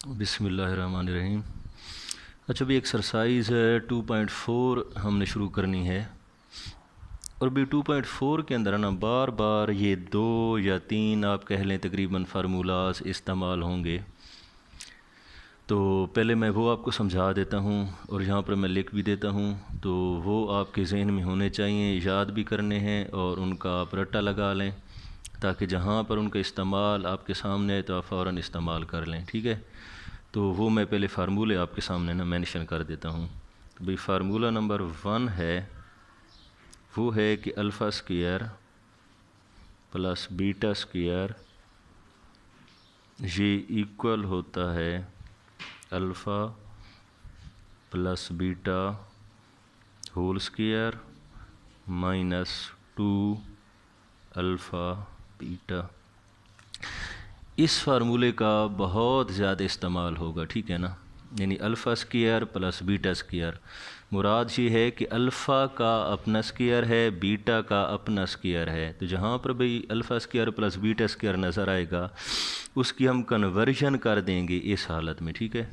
बिस्मिल्लाहिर्रहमानिर्रहीम। अच्छा, भी एक्सरसाइज 2.4 हमने शुरू करनी है और भी 2.4 के अंदर ना बार बार ये 2 या 3 आप कह लें तकरीबन फार्मूलाज इस्तेमाल होंगे। तो पहले मैं वो आपको समझा देता हूँ और यहाँ पर मैं लिख भी देता हूँ, तो वो आपके जहन में होने चाहिए, याद भी करने हैं और उनका आप रट्टा लगा लें ताकि जहाँ पर उनका इस्तेमाल आपके सामने आए तो आप फ़ौरन इस्तेमाल कर लें। ठीक है, तो वो मैं पहले फार्मूले आपके सामने ना मेंशन कर देता हूँ। तो भाई फार्मूला नंबर 1 है, वो है कि alpha square plus beta square ये इक्वल होता है alpha plus beta whole square minus 2 alpha beta. इस फार्मूले का बहुत ज़्यादा इस्तेमाल होगा, ठीक है ना, यानी alpha square plus beta square. मुराद ये है कि अल्फ़ा का अपना स्क्वायर है, बीटा का अपना स्क्वायर है। तो जहाँ पर भाई alpha square plus beta square नज़र आएगा उसकी हम कन्वर्जन कर देंगे इस हालत में। ठीक है,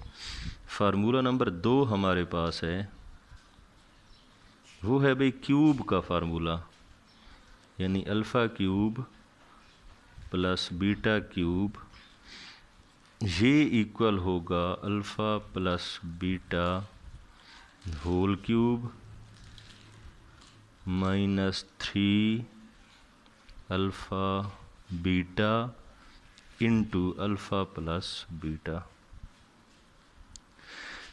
फार्मूला नंबर 2 हमारे पास है, वो है भाई क्यूब का फार्मूला, यानी alpha cube plus beta cube ये इक्वल होगा alpha plus beta whole cube minus 3 alpha beta into alpha plus beta.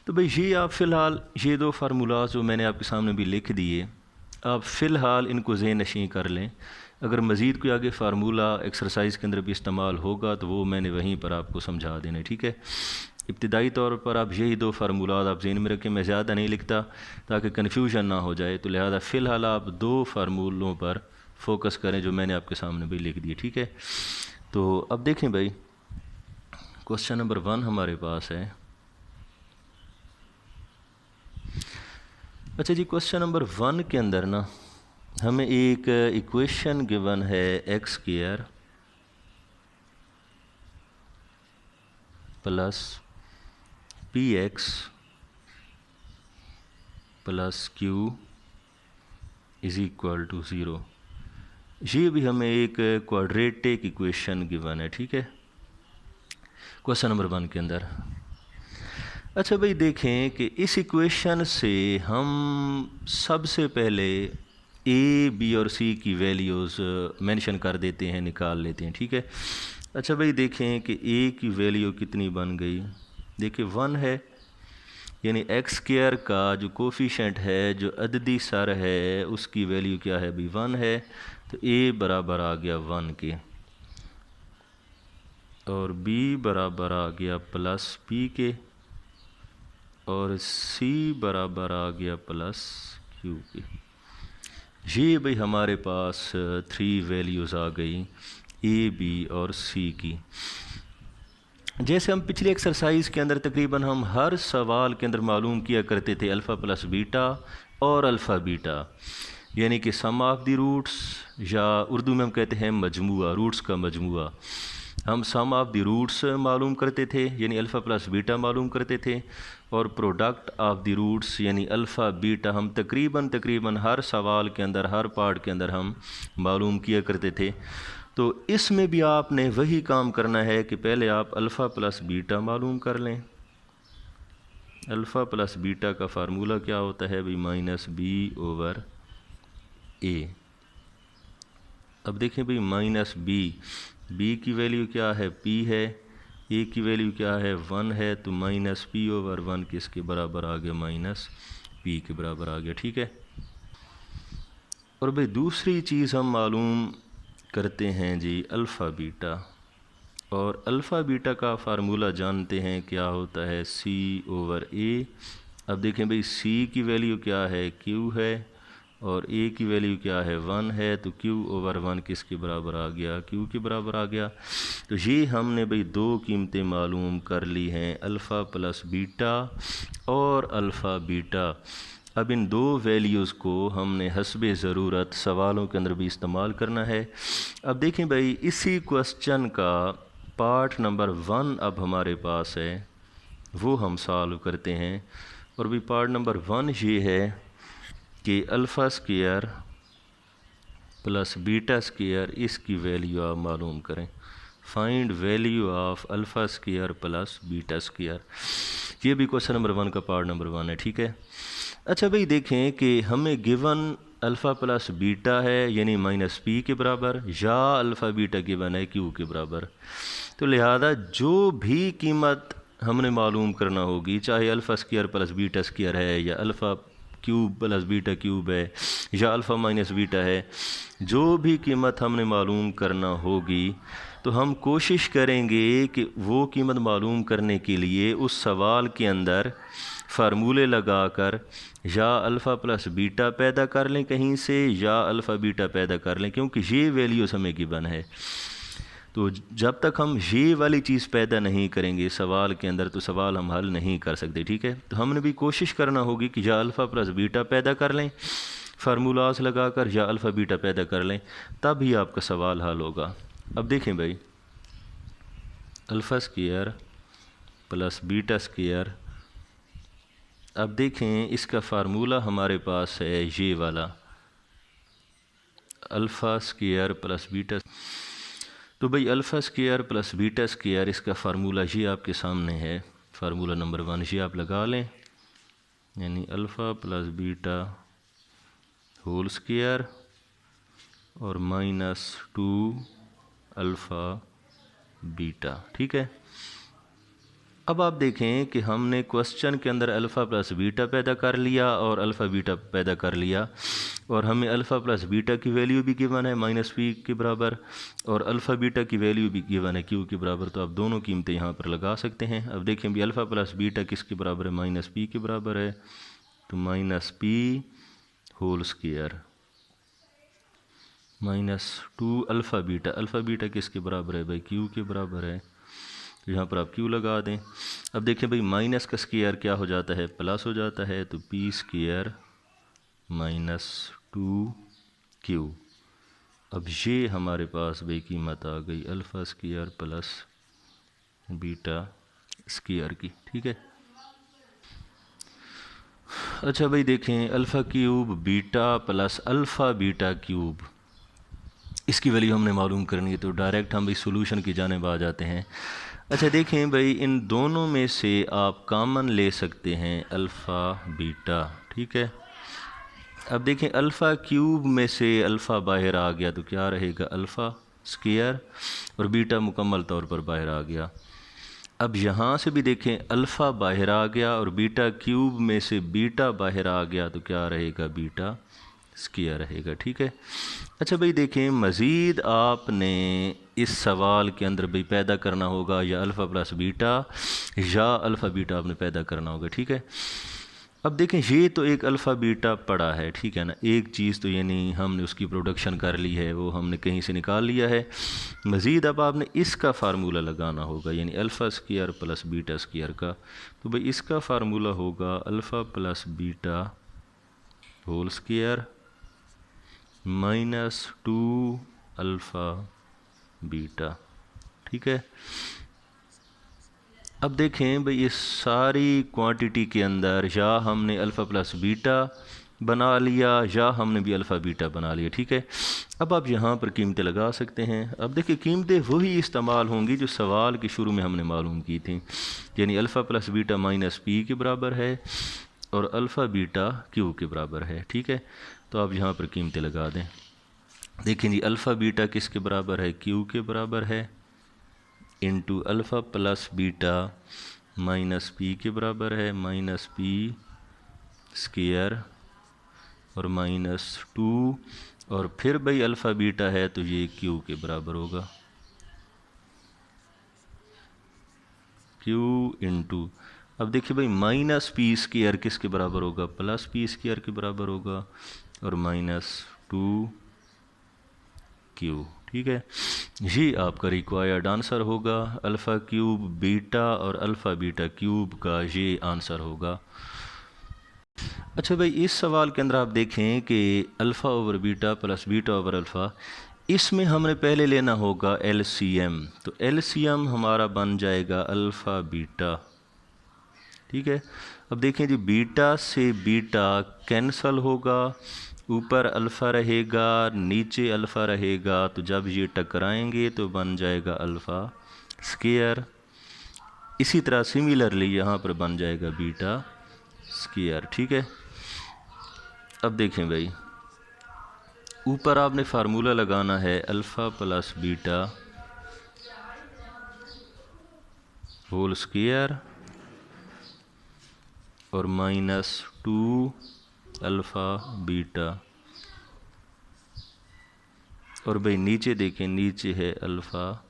तो भाई ये आप फ़िलहाल ये 2 फार्मूला जो मैंने आपके सामने भी लिख दिए, आप फ़िलहाल इनको ज़हन नशीं कर लें। अगर मज़ीद कोई आगे फार्मूला एक्सरसाइज के अंदर भी इस्तेमाल होगा तो वो मैंने वहीं पर आपको समझा देना। ठीक है, इब्तिदाई तौर पर आप यही 2 फार्मूला आप ज़हन में रखें, मैं ज़्यादा नहीं लिखता ताकि कन्फ्यूजन ना हो जाए। तो लिहाजा फ़िलहाल आप 2 फार्मूलों पर फोकस करें जो मैंने आपके सामने भी लिख दिए। ठीक है, तो अब देखें भाई, क्वेश्चन नंबर 1 हमारे पास है। अच्छा जी, क्वेश्चन नंबर 1 के अंदर ना हमें एक इक्वेशन गिवन है X square plus P X plus Q is equal to 0। ये भी हमें एक क्वाड्रेटिक इक्वेशन गिवन है। ठीक है, क्वेश्चन नंबर 1 के अंदर। अच्छा भाई देखें कि इस इक्वेशन से हम सबसे पहले ए बी और सी की वैल्यूज़ मेंशन कर देते हैं, निकाल लेते हैं। ठीक है, अच्छा भाई देखें कि ए की वैल्यू कितनी बन गई। देखिए 1 है, यानी एक्स स्क्वायर का जो कोफिशेंट है, जो अददी सर है, उसकी वैल्यू क्या है भाई 1 है। तो ए बराबर आ गया 1 के और बी बराबर आ गया प्लस पी के और सी बराबर आ गया प्लस क्यू के। ये भाई हमारे पास 3 वैल्यूज़ आ गई ए बी और सी की। जैसे हम पिछली एक्सरसाइज के अंदर तकरीबन हम हर सवाल के अंदर मालूम किया करते थे अल्फ़ा प्लस बीटा और अल्फ़ा बीटा, यानी कि सम ऑफ द रूट्स, या उर्दू में हम कहते हैं मजमुआ, रूट्स का मजमुआ। हम सम ऑफ द रूट्स मालूम करते थे यानी अल्फ़ा प्लस बीटा मालूम करते थे, और प्रोडक्ट ऑफ द रूट्स यानी अल्फ़ा बीटा हम तकरीबन हर सवाल के अंदर, हर पार्ट के अंदर हम मालूम किया करते थे। तो इसमें भी आपने वही काम करना है कि पहले आप अल्फ़ा प्लस बीटा मालूम कर लें। अल्फ़ा प्लस बीटा का फार्मूला क्या होता है भाई, माइनस बी ओवर ए। अब देखें भाई माइनस बी की वैल्यू क्या है, पी है, ए की वैल्यू क्या है 1 है, तो माइनस पी ओवर 1 किसके बराबर आ गया, माइनस पी के बराबर आ गया। ठीक है, और भाई दूसरी चीज़ हम मालूम करते हैं जी अल्फ़ा बीटा, और अल्फ़ा बीटा का फार्मूला जानते हैं क्या होता है, सी ओवर ए। अब देखें भाई सी की वैल्यू क्या है, क्यू है, और ए की वैल्यू क्या है 1 है, तो क्यू ओवर 1 किसके बराबर आ गया, क्यू के बराबर आ गया। तो ये हमने भाई 2 कीमतें मालूम कर ली हैं, अल्फ़ा प्लस बीटा और अल्फ़ा बीटा। अब इन 2 वैल्यूज़ को हमने हस्बे ज़रूरत सवालों के अंदर भी इस्तेमाल करना है। अब देखें भाई इसी क्वेश्चन का पार्ट नंबर 1 अब हमारे पास है, वो हम सॉल्व करते हैं। और भी पार्ट नंबर 1 ये है कि alpha square plus beta square इसकी वैल्यू आप मालूम करें। Find value of alpha square plus beta square. ये भी क्वेश्चन नंबर 1 का पार्ट नंबर 1 है, ठीक है। अच्छा भाई देखें कि हमें गिवन अल्फ़ा प्लस बीटा है यानी माइनस पी के बराबर, या अल्फ़ा बीटा गिवन है क्यू के बराबर। तो लिहाजा जो भी कीमत हमने मालूम करना होगी, चाहे alpha square plus beta square है या alpha cube plus beta cube है या अल्फ़ा माइनस बीटा है, जो भी कीमत हमने मालूम करना होगी तो हम कोशिश करेंगे कि वो कीमत मालूम करने के लिए उस सवाल के अंदर फार्मूले लगाकर या अल्फ़ा प्लस बीटा पैदा कर लें कहीं से या अल्फ़ा बीटा पैदा कर लें, क्योंकि ये वैल्यूज़ हमें गिवन है। तो जब तक हम ये वाली चीज़ पैदा नहीं करेंगे सवाल के अंदर तो सवाल हम हल नहीं कर सकते, ठीक है। तो हमने भी कोशिश करना होगी कि या अल्फ़ा प्लस बीटा पैदा कर लें फार्मूलाज लगाकर, या अल्फ़ा बीटा पैदा कर लें, तब ही आपका सवाल हल होगा। अब देखें भाई, alpha square plus beta square, अब देखें इसका फार्मूला हमारे पास है ये वाला, अल्फ़ा स्क्वायर प्लस बीटा। तो भाई alpha square plus beta square इसका फार्मूला ये आपके सामने है, फार्मूला नंबर 1 ये आप लगा लें, यानी alpha plus beta whole square और -2 अल्फ़ा बीटा, ठीक है। अब आप देखें कि हमने क्वेश्चन के अंदर अल्फ़ा प्लस बीटा पैदा कर लिया और अल्फ़ा बीटा पैदा कर लिया, और हमें अल्फ़ा प्लस बीटा की वैल्यू भी गिवन है -p के बराबर, और अल्फ़ा बीटा की वैल्यू भी गिवन है q के बराबर। तो आप दोनों कीमतें यहाँ पर लगा सकते हैं। अब देखें भी अल्फ़ा प्लस बीटा किसके बराबर है, -p के बराबर है, तो -p whole square -2 alpha beta, alpha beta किसके बराबर है भाई, q के बराबर है, तो यहाँ पर आप q लगा दें। अब देखें भाई माइनस का स्क्वायर क्या हो जाता है, प्लस हो जाता है, तो p स्क्वायर -2q। अब ये हमारे पास भाई कीमत आ गई alpha square plus beta square की, ठीक है। अच्छा भाई देखें alpha cube beta plus alpha beta cube, इसकी वैल्यू हमने मालूम करनी है, तो डायरेक्ट हम इस सोल्यूशन की जानिब आ जाते हैं। अच्छा देखें भाई इन दोनों में से आप कॉमन ले सकते हैं अल्फ़ा बीटा, ठीक है। अब देखें अल्फ़ा क्यूब में से अल्फ़ा बाहर आ गया तो क्या रहेगा, अल्फ़ा स्क्वायर, और बीटा मुकम्मल तौर पर बाहर आ गया। अब यहाँ से भी देखें अल्फ़ा बाहर आ गया और बीटा क्यूब में से बीटा बाहर आ गया तो क्या रहेगा, बीटा स्क्वायर रहेगा, ठीक है। अच्छा भाई देखें मज़ीद आपने इस सवाल के अंदर भाई पैदा करना होगा या अल्फ़ा प्लस बीटा या अल्फ़ा बीटा आपने पैदा करना होगा, ठीक है। अब देखें ये तो एक अल्फ़ा बीटा पड़ा है, ठीक है ना, एक चीज़ तो यानी हमने उसकी प्रोडक्शन कर ली है, वो हमने कहीं से निकाल लिया है। मज़ीद अब आपने इसका फार्मूला लगाना होगा, यानी alpha square plus beta square का। तो भाई इसका फार्मूला होगा alpha plus beta whole square -2 alpha beta, ठीक है। अब देखें भाई इस सारी क्वांटिटी के अंदर या हमने अल्फ़ा प्लस बीटा बना लिया या हमने भी अल्फ़ा बीटा बना लिया, ठीक है। अब आप यहाँ पर कीमतें लगा सकते हैं। अब देखिए कीमतें वही इस्तेमाल होंगी जो सवाल के शुरू में हमने मालूम की थी, यानी अल्फ़ा प्लस बीटा -p के बराबर है और अल्फ़ा बीटा q के बराबर है, ठीक है। तो आप यहाँ पर कीमतें लगा दें। देखें जी अल्फ़ा बीटा किसके बराबर है, q के बराबर है, into alpha plus beta -p के बराबर है, -p स्क्वायर और -2, और फिर भाई अल्फ़ा बीटा है तो ये q के बराबर होगा, q इंटू, अब देखिए भाई -p स्क्वायर किसके बराबर होगा, +p स्क्वायर के बराबर होगा, और -2q, ठीक है। ये आपका रिक्वायर्ड आंसर होगा, अल्फ़ा क्यूब बीटा और अल्फ़ा बीटा क्यूब का ये आंसर होगा। अच्छा भाई इस सवाल के अंदर आप देखें कि alpha over beta plus beta over alpha, इसमें हमने पहले लेना होगा LCM। तो LCM हमारा बन जाएगा अल्फ़ा बीटा ठीक है। अब देखें जी, बीटा से बीटा कैंसल होगा, ऊपर अल्फ़ा रहेगा, नीचे अल्फ़ा रहेगा, तो जब ये टकराएंगे तो बन जाएगा अल्फ़ा स्क्वायर। इसी तरह सिमिलरली यहाँ पर बन जाएगा बीटा स्क्वायर, ठीक है। अब देखें भाई, ऊपर आपने फार्मूला लगाना है alpha plus beta whole square और -2 अल्फ़ा बीटा, और भाई नीचे देखें, नीचे है अल्फ़ा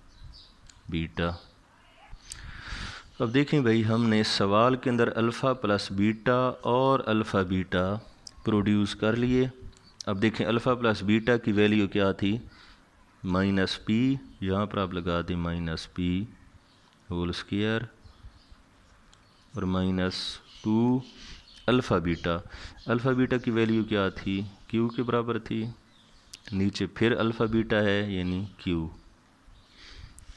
बीटा। अब देखें भाई, हमने सवाल के अंदर अल्फ़ा प्लस बीटा और अल्फ़ा बीटा प्रोड्यूस कर लिए। अब देखें अल्फ़ा प्लस बीटा की वैल्यू क्या थी, -p, यहाँ पर आप लगा दें -p होल स्क्वायर और -2 अल्फ़ा बीटा। अल्फ़ा बीटा की वैल्यू क्या थी, q के बराबर थी, नीचे फिर अल्फ़ा बीटा है यानी q।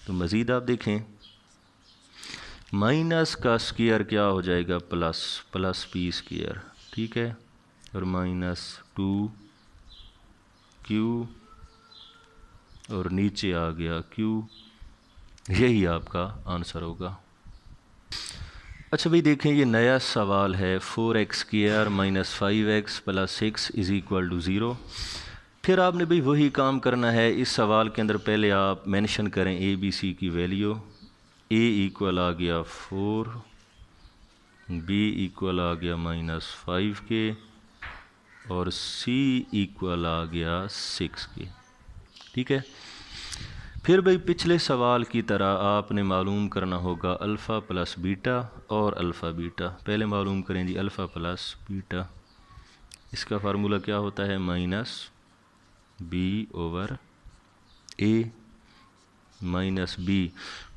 तो मज़ीद आप देखें, माइनस का स्क्वायर क्या हो जाएगा, प्लस p स्क्वायर, ठीक है, और -2 q और नीचे आ गया q। यही आपका आंसर होगा। अच्छा भाई देखें, ये नया सवाल है 4x square minus 5x plus 6 is equal to 0। फिर आपने भाई वही काम करना है। इस सवाल के अंदर पहले आप मेंशन करें ए बी सी की वैल्यू। a इक्वल आ गया 4, b इक्वल आ गया -5 के, और c इक्वल आ गया 6 के, ठीक है। फिर भाई पिछले सवाल की तरह आपने मालूम करना होगा अल्फ़ा प्लस बीटा और अल्फ़ा बीटा। पहले मालूम करें जी अल्फ़ा प्लस बीटा। इसका फार्मूला क्या होता है, -b/a माइनस b।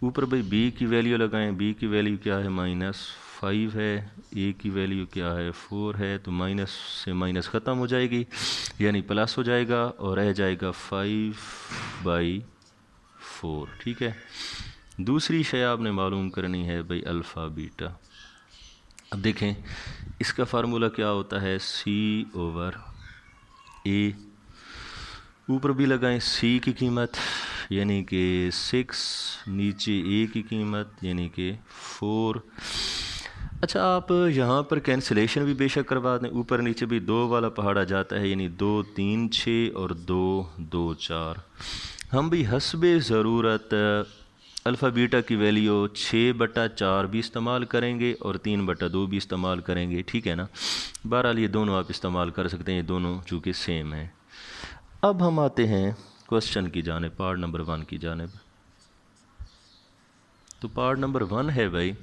ऊपर भाई b की वैल्यू लगाएं, b की वैल्यू क्या है, -5 है, a की वैल्यू क्या है, 4 है, तो माइनस से माइनस ख़त्म हो जाएगी यानी प्लस हो जाएगा और रह जाएगा 5/4, ठीक है। दूसरी शय आपने मालूम करनी है भाई अल्फ़ा बीटा। अब देखें इसका फार्मूला क्या होता है, c/a। ऊपर भी लगाएं c की कीमत यानी कि 6, नीचे a की कीमत यानी कि 4। अच्छा, आप यहाँ पर कैंसिलेशन भी बेशक करवा दें, ऊपर नीचे भी 2 वाला पहाड़ा जाता है यानी 2 3 6 और 2 2 4। हम भी हस्बे ज़रूरत अल्फ़ा बीटा की वैल्यू 6/4 भी इस्तेमाल करेंगे और 3/2 भी इस्तेमाल करेंगे, ठीक है ना। बहरहाल ये दोनों आप इस्तेमाल कर सकते हैं, ये दोनों चूँकि सेम है। अब हम आते हैं क्वेश्चन की जानिब, पार्ट नंबर 1 की जानिब। तो पार्ट नंबर 1 है भाई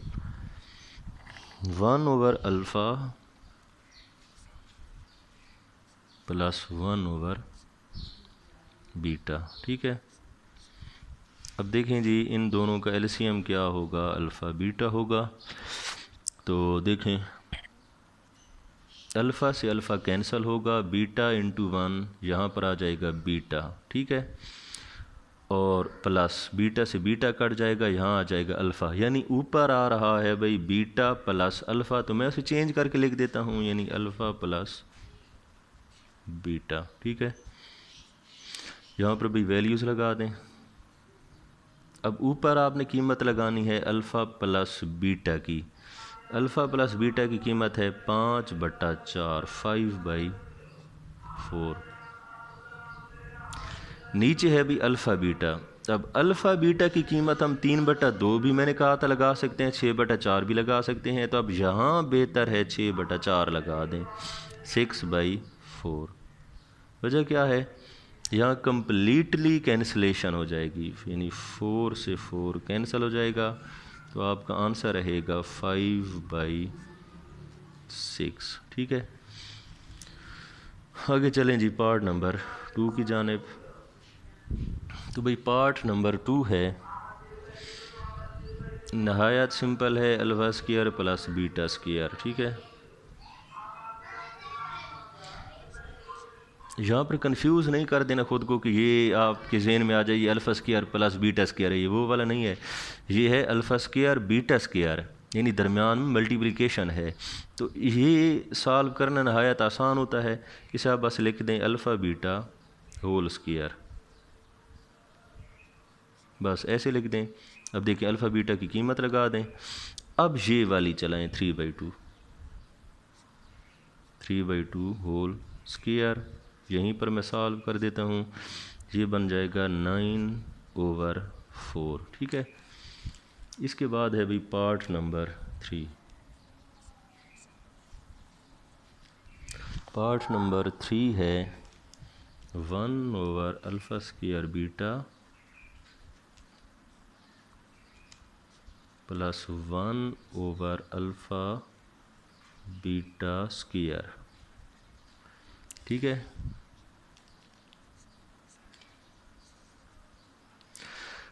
1/अल्फ़ा प्लस 1/बीटा, ठीक है। अब देखें जी, इन दोनों का एलसीएम क्या होगा, अल्फ़ा बीटा होगा। तो देखें अल्फ़ा से अल्फ़ा कैंसल होगा, बीटा इंटू 1 यहाँ पर आ जाएगा बीटा, ठीक है, और प्लस बीटा से बीटा कट जाएगा, यहाँ आ जाएगा अल्फ़ा, यानी ऊपर आ रहा है भाई बीटा प्लस अल्फ़ा। तो मैं उसे चेंज करके लिख देता हूँ यानी अल्फ़ा प्लस बीटा, ठीक है। यहाँ पर भी वैल्यूज़ लगा दें। अब ऊपर आपने कीमत लगानी है अल्फ़ा प्लस बीटा की। अल्फ़ा प्लस बीटा की कीमत है 5/4, 5/4। नीचे है भी अल्फ़ा बीटा। अब अल्फ़ा बीटा की कीमत हम 3/2 भी मैंने कहा था लगा सकते हैं, 6/4 भी लगा सकते हैं। तो अब यहाँ बेहतर है 6/4 लगा दें, 6/4। वजह क्या है, यहाँ कम्प्लीटली कैंसिलेशन हो जाएगी यानी 4 से 4 कैंसिल हो जाएगा। तो आपका आंसर रहेगा 5/6, ठीक है। आगे चलें जी पार्ट नंबर 2 की जानिब। तो भाई पार्ट नंबर 2 है, नहायत सिंपल है, alpha square plus beta square, ठीक है। यहाँ पर कंफ्यूज नहीं कर देना खुद को कि ये आपके जहन में आ जाए alpha square plus beta square है, ये वो वाला नहीं है। ये है अल्फ़ा स्क्वायर बीटा स्क्वायर। यानी दरमियान में मल्टीप्लिकेशन है। तो ये सॉल्व करना नहायत आसान होता है कि साहब बस लिख दें अल्फ़ा बीटा होल स्क्वायर, बस ऐसे लिख दें। अब देखिए अल्फ़ा बीटा की कीमत लगा दें। अब ये वाली चलाएं 3/2 होल स्क्वायर, यहीं पर मैं सॉल्व कर देता हूँ। ये बन जाएगा 9/4। ठीक है। इसके बाद है भाई पार्ट नंबर 3। पार्ट नंबर 3 है 1/α² बीटा प्लस 1/α बीटा स्क्वायर। ठीक है।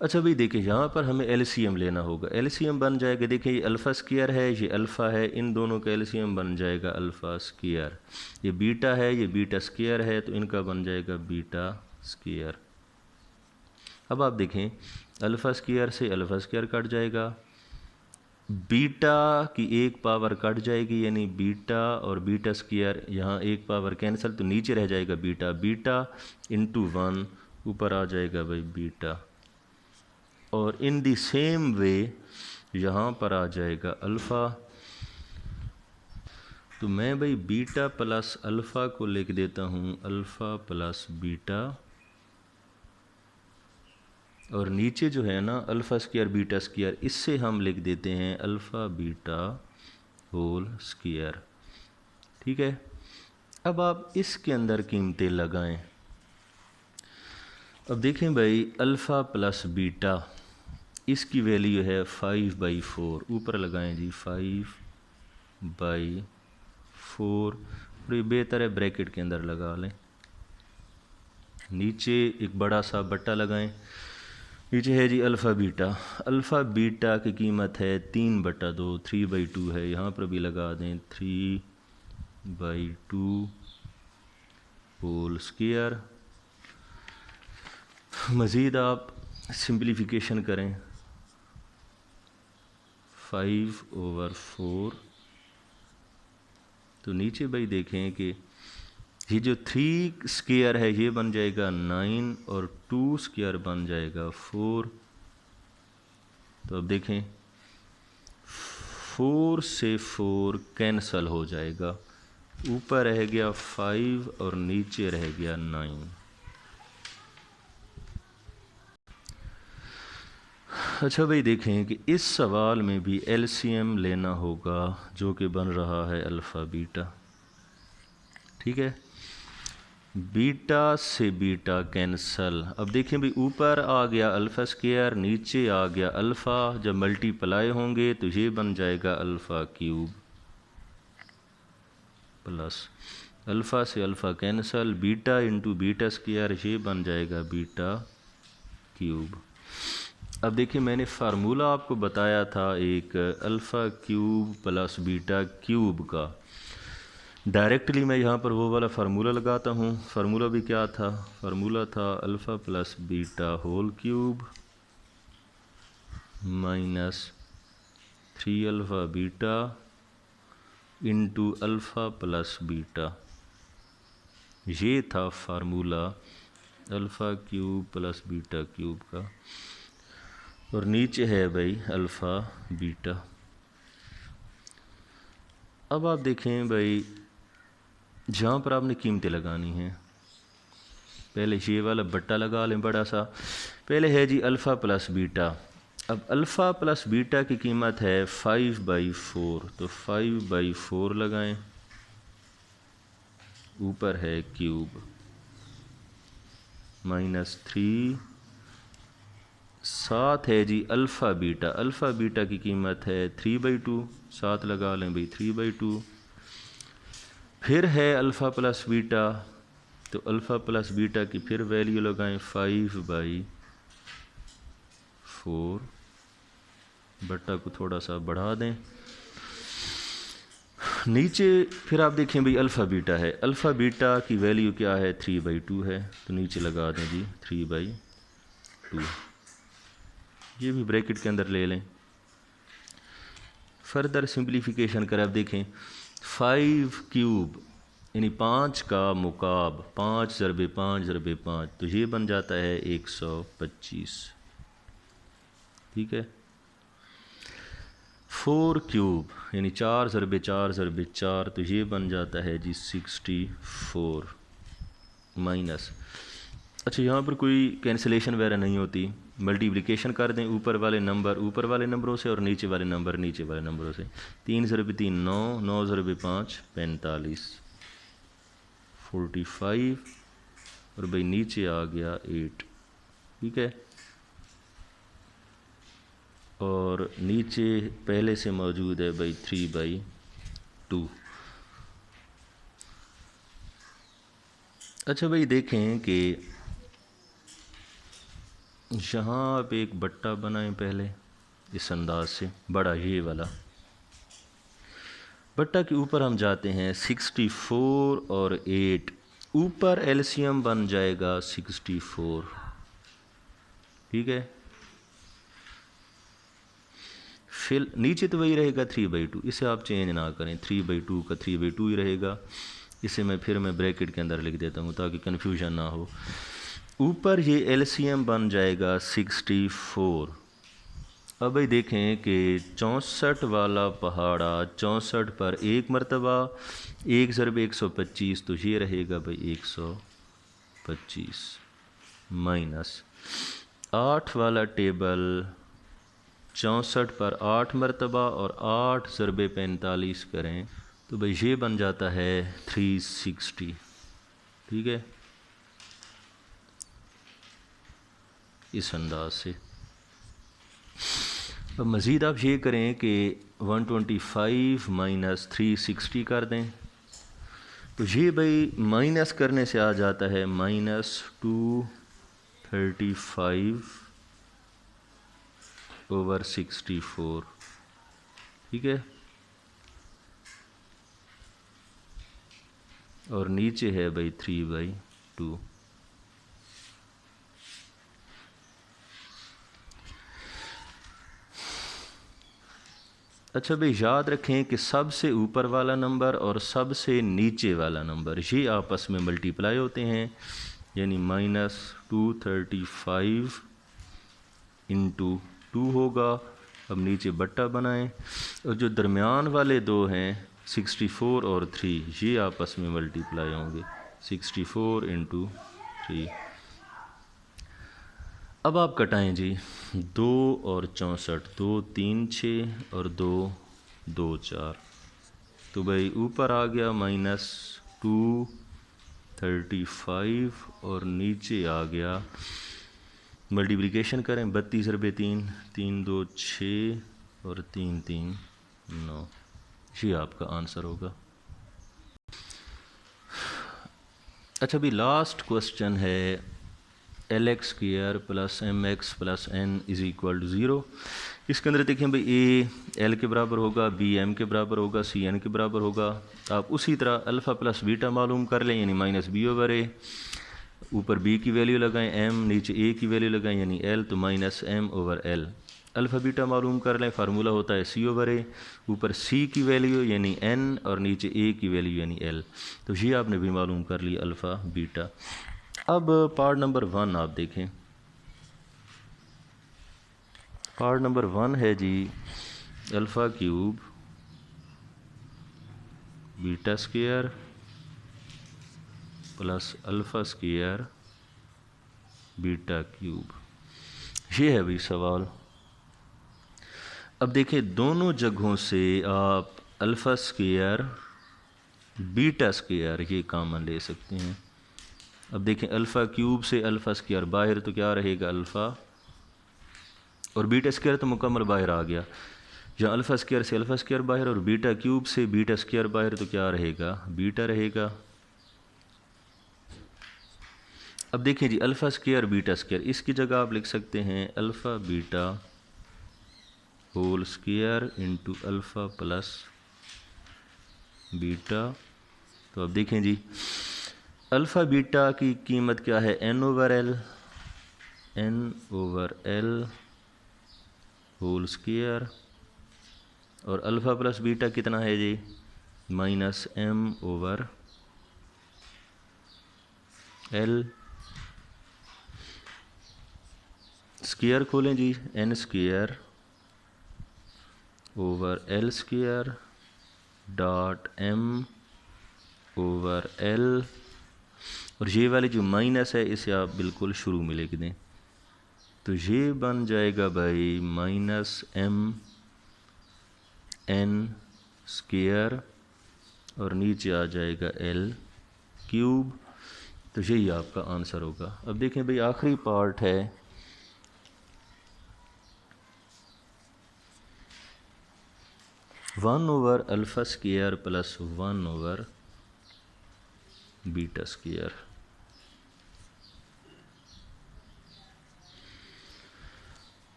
अच्छा भाई देखिए यहाँ पर हमें एलसीएम लेना होगा। एलसीएम बन जाएगा, देखिए ये अल्फ़ा स्क्वायर है, ये अल्फ़ा है, इन दोनों का एलसीएम बन जाएगा अल्फ़ा स्क्वायर। ये बीटा है, ये बीटा स्क्वायर है, तो इनका बन जाएगा बीटा स्क्वायर। अब आप देखें अल्फ़ा स्क्वायर से अल्फ़ा स्क्वायर कट जाएगा, बीटा की एक पावर कट जाएगी, यानी बीटा और बीटा स्क्वायर, यहाँ एक पावर कैंसिल, तो नीचे रह जाएगा बीटा। बीटा इंटू 1, ऊपर आ जाएगा भाई बीटा। और इन दी सेम वे यहाँ पर आ जाएगा अल्फ़ा। तो मैं भाई बीटा प्लस अल्फ़ा को लिख देता हूँ अल्फ़ा प्लस बीटा, और नीचे जो है ना अल्फ़ा स्क्वायर बीटा स्क्वायर, इससे हम लिख देते हैं अल्फ़ा बीटा होल स्क्वायर। ठीक है। अब आप इसके अंदर कीमतें लगाएं। अब देखें भाई अल्फ़ा प्लस बीटा, इसकी वैल्यू है 5/4, ऊपर लगाएं जी 5/4, और ये बेहतर है ब्रैकेट के अंदर लगा लें। नीचे एक बड़ा सा बट्टा लगाएं, नीचे है जी अल्फ़ा बीटा। अल्फ़ा बीटा की कीमत है 3/2, 3/2 है, यहाँ पर भी लगा दें 3/2 होल स्क्वायर। मज़ीद आप सिंप्लीफिकेशन करें 5/4, तो नीचे भाई देखें कि ये जो 3 स्क्वायर है ये बन जाएगा 9, और 2 स्क्वायर बन जाएगा 4। तो अब देखें 4 से 4 कैंसल हो जाएगा, ऊपर रह गया 5 और नीचे रह गया 9। अच्छा भाई देखें कि इस सवाल में भी एलसीएम लेना होगा, जो कि बन रहा है अल्फ़ा बीटा। ठीक है। बीटा से बीटा कैंसल। अब देखें भाई ऊपर आ गया अल्फ़ा स्क्वायर, नीचे आ गया अल्फ़ा, जब मल्टीप्लाई होंगे तो ये बन जाएगा अल्फ़ा क्यूब, प्लस अल्फ़ा से alpha cancel, beta into beta square, ये बन जाएगा बीटा क्यूब। अब देखिए मैंने फार्मूला आपको बताया था एक alpha cube plus beta cube का। डायरेक्टली मैं यहाँ पर वो वाला फार्मूला लगाता हूँ। फार्मूला भी क्या था? फार्मूला था alpha plus beta whole cube minus 3α beta into alpha plus beta. ये था formula alpha cube plus beta cube का, और नीचे है भाई अल्फ़ा बीटा। अब आप देखें भाई जहाँ पर आपने कीमतें लगानी हैं, पहले ये वाला बट्टा लगा लें बड़ा सा। पहले है जी अल्फ़ा प्लस बीटा। अब अल्फ़ा प्लस बीटा की कीमत है 5/4, तो 5/4 लगाएं, ऊपर है क्यूब माइनस 3, साथ है जी अल्फ़ा बीटा। अल्फ़ा बीटा की कीमत है 3/2, साथ लगा लें भाई 3/2। फिर है अल्फ़ा प्लस बीटा, तो अल्फ़ा प्लस बीटा की फिर वैल्यू लगाएं 5/4, बट्टा को थोड़ा सा बढ़ा दें। नीचे फिर आप देखें भाई अल्फ़ा बीटा है, अल्फ़ा बीटा की वैल्यू क्या है 3/2 है, तो नीचे लगा दें जी 3/2। ये भी ब्रैकेट के अंदर ले लें। फर्दर सिंप्लीफिकेशन करें, अब देखें 5 क्यूब यानी 5 का मुकाब, 5 ज़रबे 5 ज़रबे 5, तो ये बन जाता है 125। ठीक है। 4 क्यूब यानी 4 ज़रबे 4 ज़रबे 4, तो ये बन जाता है जी 64 माइनस। अच्छा, यहाँ पर कोई कैंसिलेशन वगैरह नहीं होती, मल्टीप्लिकेशन कर दें ऊपर वाले नंबर ऊपर वाले नंबरों से और नीचे वाले नंबर नीचे वाले नंबरों से। 3 ज़रबे 3 9, 9 ज़रबे 5 45, 45 और भाई नीचे आ गया 8। ठीक है। और नीचे पहले से मौजूद है भाई 3/2। अच्छा भाई देखें कि यहाँ आप एक बट्टा बनाएं पहले इस अंदाज से, बड़ा ये वाला बट्टा के ऊपर हम जाते हैं 64 और 8, ऊपर एलसीएम बन जाएगा 64। ठीक है। फिर नीचे तो वही रहेगा 3/2, इसे आप चेंज ना करें, 3/2 का 3/2 ही रहेगा। इसे मैं ब्रैकेट के अंदर लिख देता हूँ ताकि कन्फ्यूजन ना हो। ऊपर ये एलसीएम बन जाएगा 64। अब भाई देखें कि 64 वाला पहाड़ा 64 पर एक मरतबा 1 ज़रबे 125, तो ये रहेगा भाई 125 माइनस 8 वाला टेबल 64 पर 8 मरतबा और 8 ज़रबे 45 करें, तो भाई ये बन जाता है 360। ठीक है। इस अंदाज से अब मज़ीद आप ये करें कि 125 माइनस 360 कर दें, तो ये भाई माइनस करने से आ जाता है -235 ओवर 64। ठीक है। और नीचे है भाई 3/2। अच्छा भाई याद रखें कि सबसे ऊपर वाला नंबर और सबसे नीचे वाला नंबर ये आपस में मल्टीप्लाई होते हैं, यानी -235 इंटू 2 होगा। अब नीचे बट्टा बनाएं और जो दरमियान वाले दो हैं 64 और 3 ये आपस में मल्टीप्लाई होंगे, 64 इंटू 3। अब आप कटाएं जी, 2 और 64, 2 3 6 और 2 2 4, तो भाई ऊपर आ गया -235 और नीचे आ गया, मल्टीप्लिकेशन करें 32 ज़रबे 3, 3 2 6 और 3 3 9, ये आपका आंसर होगा। अच्छा भी लास्ट क्वेश्चन है LX² plus MX plus N is equal to 0। इसके अंदर देखें भाई A L के बराबर होगा, B M के बराबर होगा, C N के बराबर होगा। आप उसी तरह अल्फ़ा प्लस बीटा मालूम कर लें, यानी -B/A। ऊपर B की वैल्यू लगाएं M, नीचे A की वैल्यू लगाएं यानी L, तो -M/L। अल्फ़ा बीटा मालूम कर लें, फार्मूला होता है C/A। ऊपर C की वैल्यू यानी N और नीचे A की वैल्यू यानी L, तो ये आपने भी मालूम कर लिया अल्फ़ा बीटा। अब पार्ट नंबर 1 आप देखें। पार्ट नंबर 1 है जी alpha cube beta square plus alpha square beta cube, ये है भाई सवाल। अब देखिए दोनों जगहों से आप अल्फ़ा स्क्वायर बीटा स्क्वायर ये कॉमन ले सकते हैं। अब देखें अल्फ़ा क्यूब से अल्फ़ा स्क्वायर बाहर, तो क्या रहेगा अल्फ़ा, और बीटा स्क्वायर तो मुकम्मल बाहर आ गया। जहाँ अल्फ़ा स्क्वायर से अल्फ़ा स्क्वायर बाहर और बीटा क्यूब से बीटा स्क्वायर बाहर, तो क्या रहेगा बीटा रहेगा। अब देखें जी अल्फ़ा स्क्वायर बीटा स्क्वायर, इसकी जगह आप लिख सकते हैं alpha beta whole square into alpha plus beta. तो अब देखें जी अल्फ़ा बीटा की कीमत क्या है, n/L होल स्क्वायर और अल्फ़ा प्लस बीटा कितना है जी, minus M over L. Square खोलें जी, N square over L square dot M over L, और ये वाली जो माइनस है इसे आप बिल्कुल शुरू में लिख दें, तो ये बन जाएगा भाई माइनस एम एन स्क्वायर और नीचे आ जाएगा एल क्यूब। तो यही आपका आंसर होगा। अब देखें भाई आखिरी पार्ट है, one over alpha square plus one over beta square.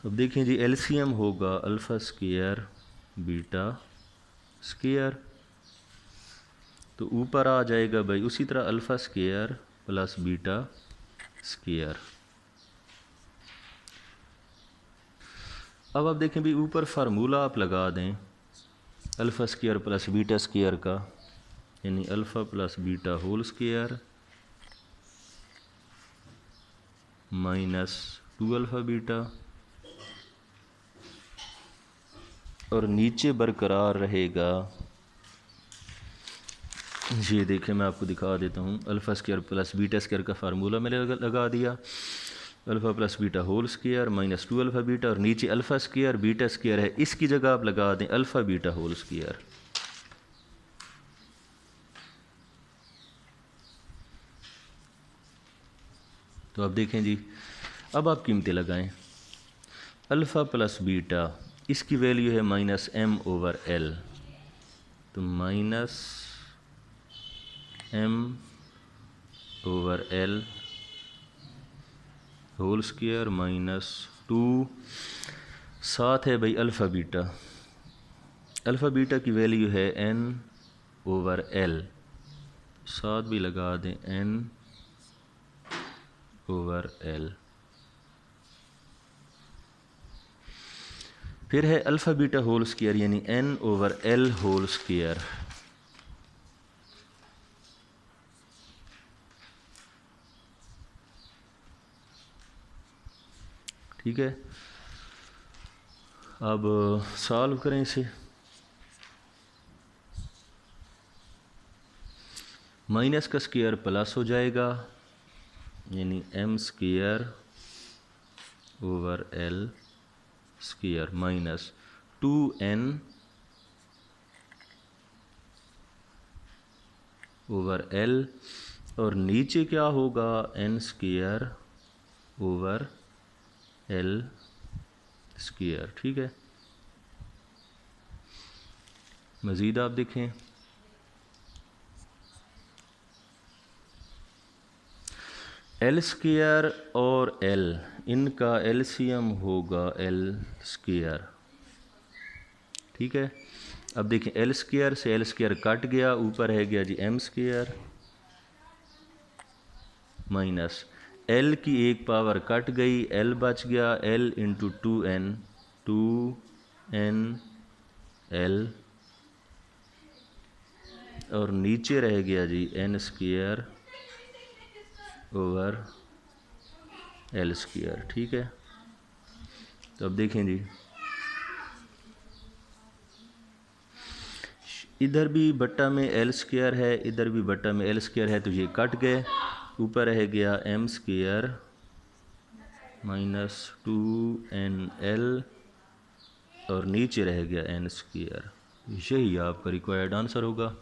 अब देखें जी एलसीएम होगा अल्फ़ा स्क्वायर बीटा स्क्वायर, तो ऊपर आ जाएगा भाई उसी तरह alpha square plus beta square. अब आप देखें भाई ऊपर फार्मूला आप लगा दें alpha square plus beta square का, यानी alpha plus beta whole square minus 2 alpha beta, और नीचे बरकरार रहेगा, ये देखें मैं आपको दिखा देता हूँ, alpha square plus beta square का फार्मूला मैंने लगा दिया, alpha plus beta whole square minus 2 alpha beta, और नीचे अल्फ़ा स्क्वायर बीटा स्क्वायर है, इसकी जगह आप लगा दें अल्फ़ा बीटा होल स्क्वायर। तो आप देखें जी, अब आप कीमतें लगाएं, अल्फ़ा प्लस बीटा इसकी वैल्यू है माइनस एम ओवर एल, तो minus M over L whole square minus 2, साथ है भाई अल्फ़ा बीटा, अल्फ़ा बीटा की वैल्यू है एन ओवर एल, साथ भी लगा दें एन ओवर एल। फिर है अल्फ़ा बीटा होल स्क्वायर यानी N over L whole square, ठीक है। अब सॉल्व करें इसे, माइनस का स्क्वायर प्लस हो जाएगा यानी M square over L square minus 2n over L, और नीचे क्या होगा N square over L square, ठीक है। मज़ीद आप देखें, एल स्क्वायर और एल इनका एलसीएम होगा एल स्क्वायर, ठीक है। अब देखें एल स्क्वायर से एल स्क्वायर कट गया, ऊपर है गया जी एम स्क्वायर माइनस एल की एक पावर कट गई, एल बच गया, एल इंटू 2n एल, और नीचे रह गया जी N square over L square, ठीक है। तो अब देखें जी, इधर भी बट्टा में एल स्क्वायर है, इधर भी बट्टा में एल स्क्वायर है, तो ये कट गए, ऊपर रह गया एम स्क्वायर माइनस 2nl और नीचे रह गया एन स्क्वायर। यही आपका रिक्वायर्ड आंसर होगा।